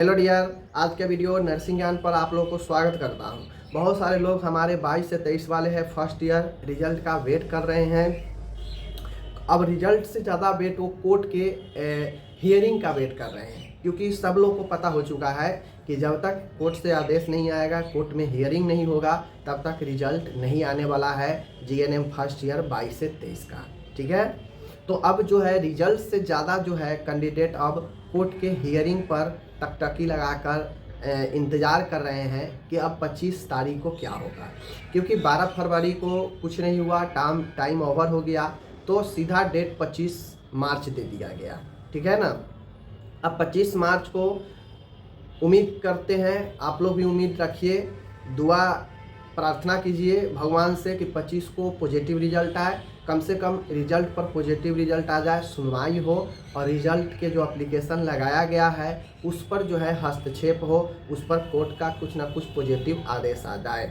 Hello dear, आज के video nursing ज्ञान पर आप लोगों को स्वागत करता हूं। बहुत सारे लोग हमारे 22 से 23 वाले हैं फर्स्ट ईयर रिजल्ट का वेट कर रहे हैं। अब रिजल्ट से ज़्यादा वेट वो कोर्ट के हियरिंग का वेट कर रहे हैं, क्योंकि सब लोग को पता हो चुका है कि जब तक कोर्ट से आदेश नहीं आएगा, कोर्ट में हियरिंग नहीं होगा, तब तक रिजल्ट नहीं आने वाला है जीएनएम फर्स्ट ईयर 22 से 23 का। ठीक है, तो अब जो है रिजल्ट से ज़्यादा जो है कैंडिडेट अब कोर्ट के हियरिंग पर टकटकी लगाकर इंतज़ार कर रहे हैं कि अब 25 तारीख को क्या होगा, क्योंकि 12 फरवरी को कुछ नहीं हुआ, टाइम ओवर हो गया, तो सीधा डेट 25 मार्च दे दिया गया। ठीक है ना। अब 25 मार्च को उम्मीद करते हैं, आप लोग भी उम्मीद रखिए, दुआ प्रार्थना कीजिए भगवान से कि 25 को पॉजिटिव रिजल्ट आए, कम से कम रिजल्ट पर पॉजिटिव रिजल्ट आ जाए, सुनवाई हो और रिजल्ट के जो एप्लीकेशन लगाया गया है उस पर जो है हस्तक्षेप हो, उस पर कोर्ट का कुछ ना कुछ पॉजिटिव आदेश आ जाए।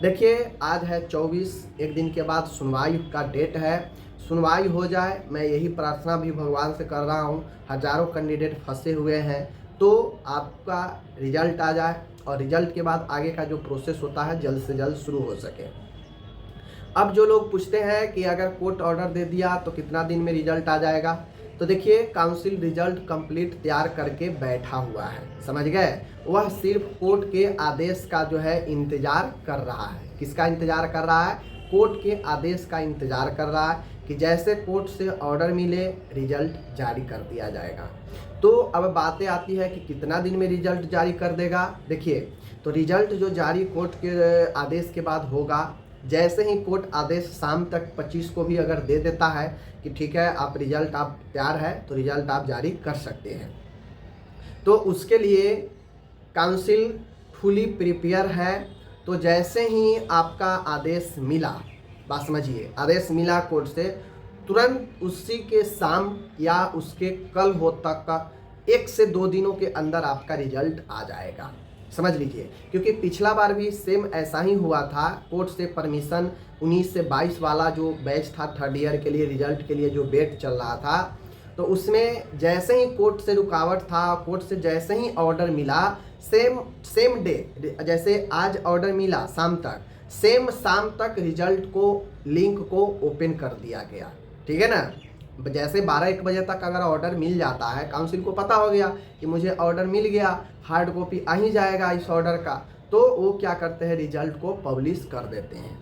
देखिए, आज है 24, एक दिन के बाद सुनवाई का डेट है, सुनवाई हो जाए। मैं यही प्रार्थना भी भगवान से कर रहा हूँ। हज़ारों कैंडिडेट फंसे हुए हैं, तो आपका रिजल्ट आ जाए और रिजल्ट के बाद आगे का जो प्रोसेस होता है जल्द से जल्द शुरू हो सके। अब जो लोग पूछते हैं कि अगर कोर्ट ऑर्डर दे दिया तो कितना दिन में रिजल्ट आ जाएगा, तो देखिए, काउंसिल रिजल्ट कंप्लीट तैयार करके बैठा हुआ है, समझ गए। वह सिर्फ कोर्ट के आदेश का जो है इंतजार कर रहा है। किसका इंतजार कर रहा है? कोर्ट के आदेश का इंतजार कर रहा है कि जैसे कोर्ट से ऑर्डर मिले रिजल्ट जारी कर दिया जाएगा। तो अब बातें आती है कि कितना दिन में रिजल्ट जारी कर देगा। देखिए, तो रिजल्ट जो जारी कोर्ट के आदेश के बाद होगा, जैसे ही कोर्ट आदेश शाम तक 25 को भी अगर दे देता है कि ठीक है आप रिजल्ट आप तैयार है, तो रिजल्ट आप जारी कर सकते हैं। तो उसके लिए काउंसिल फुली प्रिपेयर है। तो जैसे ही आपका आदेश मिला, बात समझिए, आदेश मिला कोर्ट से, तुरंत उसी के शाम या उसके कल हो तक का 1 से 2 दिनों के अंदर आपका रिजल्ट आ जाएगा, समझ लीजिए। क्योंकि पिछला बार भी सेम ऐसा ही हुआ था। कोर्ट से परमिशन 19 से 22 वाला जो बैच था थर्ड ईयर के लिए, रिजल्ट के लिए जो वेट चल रहा था, तो उसमें जैसे ही कोर्ट से रुकावट था, कोर्ट से जैसे ही ऑर्डर मिला, सेम डे, जैसे आज ऑर्डर मिला शाम तक, सेम शाम तक रिजल्ट को लिंक को ओपन कर दिया गया। ठीक है ना। जैसे 12-1 बजे तक अगर ऑर्डर मिल जाता है, काउंसिल को पता हो गया कि मुझे ऑर्डर मिल गया, हार्ड कॉपी आ ही जाएगा इस ऑर्डर का, तो वो क्या करते हैं, रिजल्ट को पब्लिश कर देते हैं।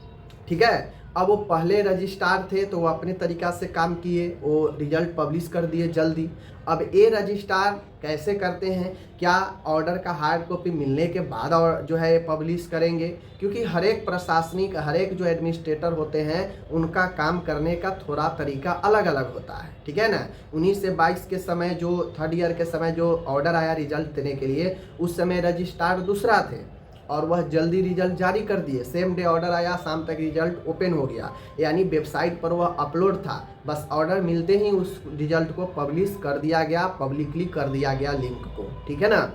ठीक है। अब वो पहले रजिस्ट्रार थे तो वो अपने तरीक़ा से काम किए, वो रिजल्ट पब्लिश कर दिए जल्दी। अब ये रजिस्ट्रार कैसे करते हैं, क्या ऑर्डर का हार्ड कॉपी मिलने के बाद और जो है पब्लिश करेंगे? क्योंकि हर एक प्रशासनिक, हर एक जो एडमिनिस्ट्रेटर होते हैं, उनका काम करने का थोड़ा तरीका अलग अलग होता है। ठीक है ना। 19 से 22 के समय, जो थर्ड ईयर के समय जो ऑर्डर आया रिजल्ट देने के लिए, उस समय रजिस्ट्रार दूसरा थे और वह जल्दी रिजल्ट जारी कर दिए। सेम डे ऑर्डर आया, शाम तक रिजल्ट ओपन हो गया, यानी वेबसाइट पर वह अपलोड था, बस ऑर्डर मिलते ही उस रिजल्ट को पब्लिश कर दिया गया, पब्लिकली कर दिया गया लिंक को। ठीक है ना।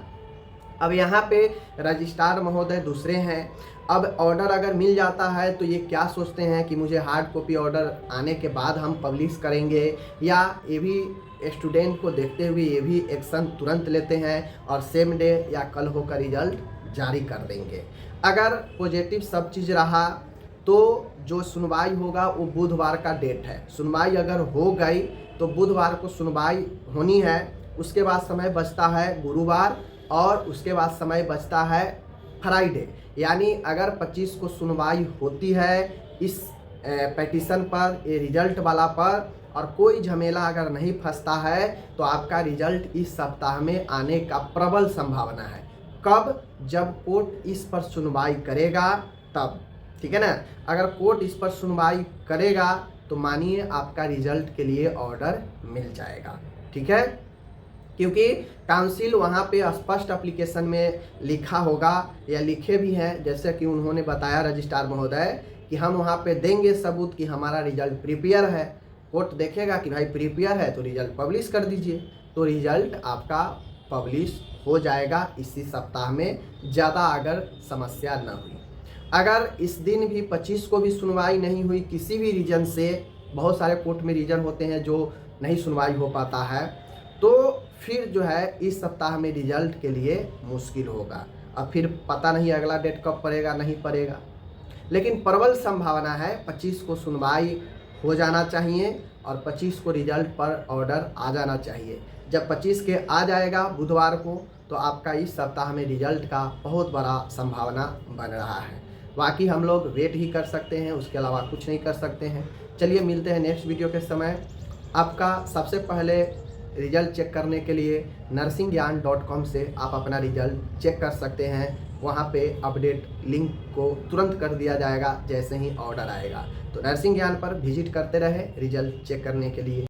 अब यहाँ पे रजिस्ट्रार महोदय दूसरे हैं। अब ऑर्डर अगर मिल जाता है तो ये क्या सोचते हैं कि मुझे हार्ड कॉपी ऑर्डर आने के बाद हम पब्लिश करेंगे, या ये भी स्टूडेंट को देखते हुए ये भी एक्शन तुरंत लेते हैं और सेम डे या कल होकर रिजल्ट जारी कर देंगे। अगर पॉजिटिव सब चीज़ रहा तो जो सुनवाई होगा वो बुधवार का डेट है। सुनवाई अगर हो गई तो बुधवार को सुनवाई होनी है, उसके बाद समय बचता है गुरुवार और उसके बाद समय बचता है फ्राइडे। यानी अगर 25 को सुनवाई होती है इस पेटिशन पर, ये रिजल्ट वाला पर, और कोई झमेला अगर नहीं फंसता है, तो आपका रिजल्ट इस सप्ताह में आने का प्रबल संभावना है। कब? जब कोर्ट इस पर सुनवाई करेगा तब। ठीक है ना। अगर कोर्ट इस पर सुनवाई करेगा तो मानिए आपका रिजल्ट के लिए ऑर्डर मिल जाएगा। ठीक है। क्योंकि काउंसिल वहाँ पे स्पष्ट एप्लीकेशन में लिखा होगा, या लिखे भी हैं, जैसे कि उन्होंने बताया रजिस्ट्रार महोदय कि हम वहाँ पे देंगे सबूत कि हमारा रिजल्ट प्रिपेयर है। कोर्ट देखेगा कि भाई प्रिपेयर है तो रिजल्ट पब्लिश कर दीजिए, तो रिजल्ट आपका पब्लिश हो जाएगा इसी सप्ताह में, ज़्यादा अगर समस्या न हुई। अगर इस दिन भी 25 को भी सुनवाई नहीं हुई किसी भी रीजन से, बहुत सारे कोर्ट में रीजन होते हैं जो नहीं सुनवाई हो पाता है, तो फिर जो है इस सप्ताह में रिजल्ट के लिए मुश्किल होगा। अब फिर पता नहीं अगला डेट कब पड़ेगा, नहीं पड़ेगा, लेकिन प्रबल संभावना है 25 को सुनवाई हो जाना चाहिए और 25 को रिजल्ट पर ऑर्डर आ जाना चाहिए। जब 25 के आ जाएगा बुधवार को, तो आपका इस सप्ताह में रिजल्ट का बहुत बड़ा संभावना बन रहा है। बाकी हम लोग वेट ही कर सकते हैं, उसके अलावा कुछ नहीं कर सकते हैं। चलिए मिलते हैं नेक्स्ट वीडियो के समय। आपका सबसे पहले रिजल्ट चेक करने के लिए nursingyan.com से आप अपना रिजल्ट चेक कर सकते हैं। वहाँ पे अपडेट लिंक को तुरंत कर दिया जाएगा जैसे ही ऑर्डर आएगा। तो नर्सिंग ज्ञान पर विजिट करते रहे रिजल्ट चेक करने के लिए।